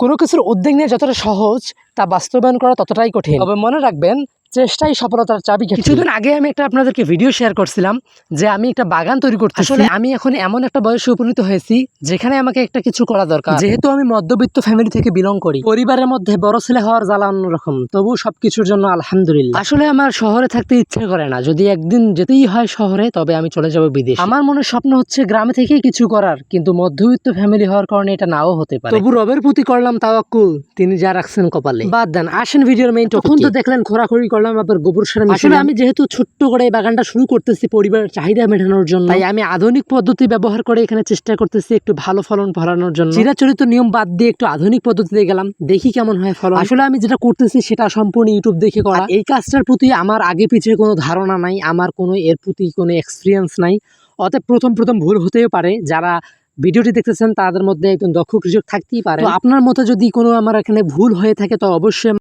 কোনো কিছুর উদ্যোগ নিয়ে যতটা সহজ তা বাস্তবায়ন করা ততটাই কঠিন। তবে মনে রাখবেন, চেষ্টাই সফলতার চাবিকাঠি। কিছুদিন আগে আমি একটা আপনাদেরকে ভিডিও শেয়ার করছিলাম যে আমি একটা বাগান তৈরি করতেছি। আসলে আমি এখন এমন একটা বয়সে উপনীত হয়েছি যেখানে আমাকে একটা কিছু করা দরকার। যেহেতু আমি মধ্যবিত্ত ফ্যামিলি থেকে বিলং করি, পরিবারের মধ্যে বড় ছেলে হওয়ার জ্বালা অন্যরকম, তবু সবকিছুর জন্য আলহামদুলিল্লাহ। আসলে আমার শহরে থাকতে ইচ্ছে করে না, যদি একদিন যেতেই হয় শহরে তবে আমি চলে যাব বিদেশ। আমার মনের স্বপ্ন হচ্ছে গ্রামে থেকেই কিছু করার, কিন্তু মধ্যবিত্ত ফ্যামিলি হওয়ার কারণে এটা নাও হতে পারে। তবু রবের প্রতি করলাম তাওয়াক্কুল, তিনি যা রাখছেন কপালে। বাদ দেন, আসেন ভিডিওর মেইন টপিকে। তখন তো দেখলেন খোরাখুরি করলাম, আবার গোবর সার। আসলে আমি যেহেতু ছোট্ট করে এই বাগানটা শুরু করতেছি পরিবারের চাহিদা মেটানোর জন্য, তাই আমি আধুনিক পদ্ধতি ব্যবহার করে এখানে চেষ্টা করতেছি একটু ভালো ফলন ফলানোর জন্য। চিরাচরিত নিয়ম বাদ দিয়ে একটু আধুনিক পদ্ধতিতে গেলাম, দেখি কেমন হয় ফলন। আসলে আমি যেটা করতেছি সেটা সম্পূর্ণ ইউটিউব দেখে করা। এই কাজটার প্রতি আমার আগে পিছিয়ে কোনো ধারণা নাই, আমার কোনো এর প্রতি কোনো এক্সপিরিয়েন্স নাই। অতএব প্রথম ভুল হতেও পারে। যারা ভিডিওটি দেখতেছেন তাদের মধ্যে একজন দক্ষ কৃষক থাকতেই পারে। তো আপনার মতো যদি কোনো আমার এখানে ভুল হয়ে থাকে তো অবশ্যই